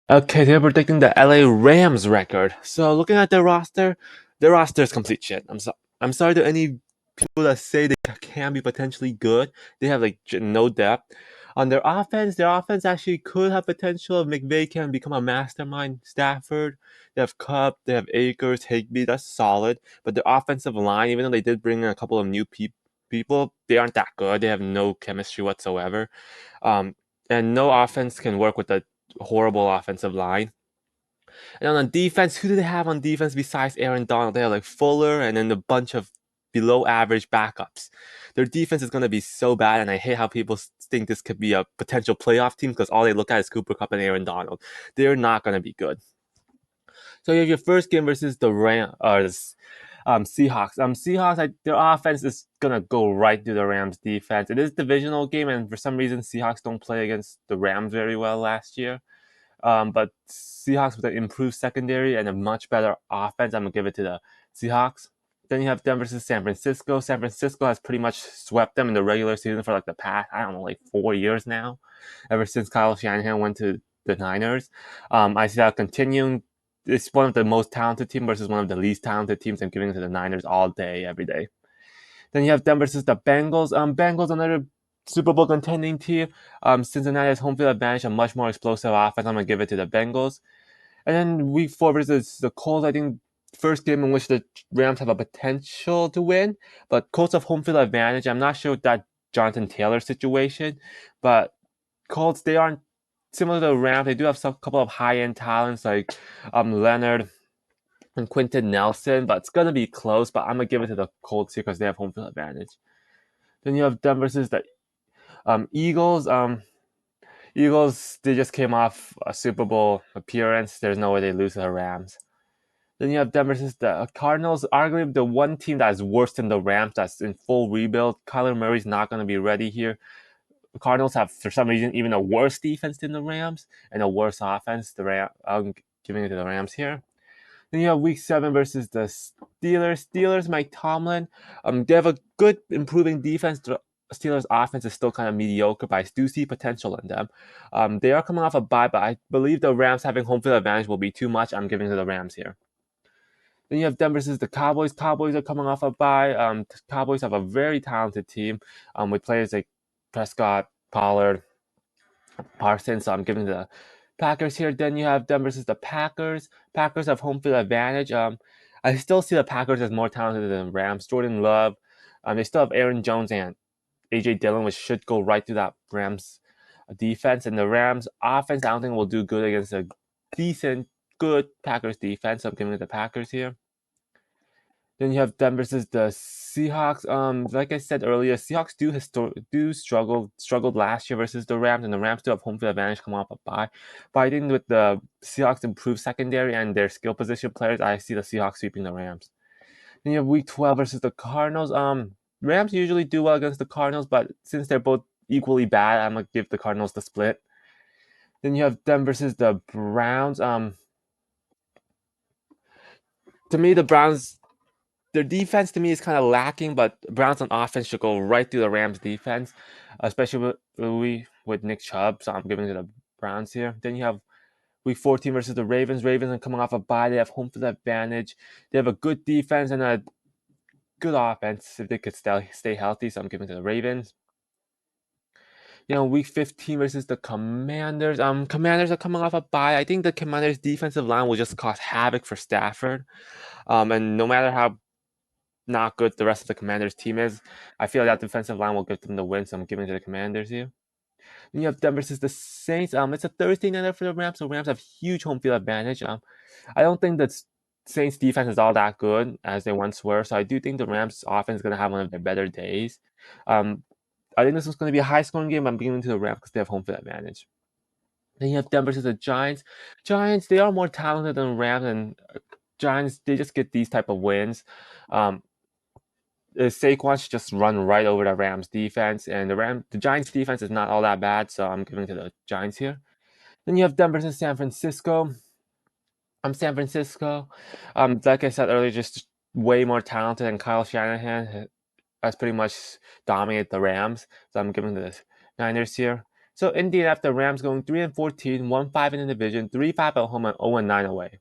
Okay, they're predicting the LA Rams record. So looking at their roster is complete shit. I'm sorry to any people that say they can be potentially good. They have like no depth. On their offense actually could have potential if McVay can become a mastermind. Stafford, they have Cup, they have Akers, Higbee. That's solid. But their offensive line, even though they did bring in a couple of new people, they aren't that good. They have no chemistry whatsoever. Um, and no offense can work with a horrible offensive line. And on defense, who do they have on defense besides Aaron Donald? They have like Fuller and then a bunch of below average backups. Their defense is going to be so bad, and I hate how people think this could be a potential playoff team because all they look at is Cooper Kupp and Aaron Donald. They're not going to be good. So you have your first game versus the Seahawks. Seahawks, their offense is gonna go right through the Rams' defense. It is a divisional game, and for some reason, Seahawks don't play against the Rams very well last year. But Seahawks with an improved secondary and a much better offense, I'm gonna give it to the Seahawks. Then you have Denver versus San Francisco. San Francisco has pretty much swept them in the regular season for like the past, I don't know, like 4 years now, ever since Kyle Shanahan went to the Niners. I see that continuing. It's one of the most talented teams versus one of the least talented teams. I'm giving it to the Niners all day, every day. Then you have Denver versus the Bengals. Bengals, another Super Bowl contending team. Cincinnati has home field advantage, a much more explosive offense. I'm gonna give it to the Bengals. And then Week 4 versus the Colts. I think first game in which the Rams have a potential to win, but Colts have home field advantage. I'm not sure with that Jonathan Taylor situation, but Colts, they aren't similar to the Rams. They do have some couple of high end talents like Leonard and Quentin Nelson, but it's gonna be close. But I'm gonna give it to the Colts here because they have home field advantage. Then you have Denver versus the Eagles. Eagles, they just came off a Super Bowl appearance. There's no way they lose to the Rams. Then you have Denver versus the Cardinals, arguably the one team that is worse than the Rams, that's in full rebuild. Kyler Murray's not going to be ready here. The Cardinals have, for some reason, even a worse defense than the Rams and a worse offense. I'm giving it to the Rams here. Then you have Week 7 versus the Steelers. Steelers, Mike Tomlin. They have a good improving defense. The Steelers' offense is still kind of mediocre, but I do see potential in them. They are coming off a bye, but I believe the Rams having home field advantage will be too much. I'm giving it to the Rams here. Then you have Denver versus the Cowboys. Cowboys are coming off a bye. The Cowboys have a very talented team with players like Prescott, Pollard, Parsons. So I'm giving the Packers here. Then you have Denver versus the Packers. Packers have home field advantage. I still see the Packers as more talented than the Rams. Jordan Love. They still have Aaron Jones and AJ Dillon, which should go right through that Rams defense. And the Rams offense, I don't think will do good against a decent, good Packers defense. So I'm giving it the Packers here. Then you have them versus the Seahawks. Like I said earlier, Seahawks do struggled last year versus the Rams, and the Rams do have home field advantage coming off a bye. But I think with the Seahawks improved secondary and their skill position players, I see the Seahawks sweeping the Rams. Then you have Week 12 versus the Cardinals. Rams usually do well against the Cardinals, but since they're both equally bad, I'm gonna give the Cardinals the split. Then you have them versus the Browns. To me, the Browns, their defense to me is kind of lacking, but Browns on offense should go right through the Rams defense, especially with Nick Chubb. So I'm giving it to the Browns here. Then you have Week 14 versus the Ravens. Ravens are coming off a bye. They have home field advantage. They have a good defense and a good offense if they could stay healthy. So I'm giving it to the Ravens. Week 15 versus the Commanders. Commanders are coming off a bye. I think the Commanders' defensive line will just cause havoc for Stafford. And no matter how not good the rest of the Commanders team is, I feel that defensive line will give them the win, so I'm giving it to the Commanders here. Then you have Denver versus the Saints. It's a Thursday night for the Rams, so Rams have huge home field advantage. I don't think that Saints defense is all that good as they once were, so I do think the Rams offense is going to have one of their better days. I think this is going to be a high scoring game. I'm giving it to the Rams because they have home field advantage. Then you have Denver versus the Giants. Giants, they are more talented than Rams, and Giants, they just get these type of wins. Saquon should just run right over the Rams defense, and the Giants defense is not all that bad, so I'm giving it to the Giants here. Then you have Denver versus San Francisco. San Francisco. Like I said earlier, just way more talented, and Kyle Shanahan has pretty much dominated the Rams, so I'm giving the Niners here. So Indy left the Rams going 3-14, 1-5 in the division, 3-5 at home, and 0-9 away.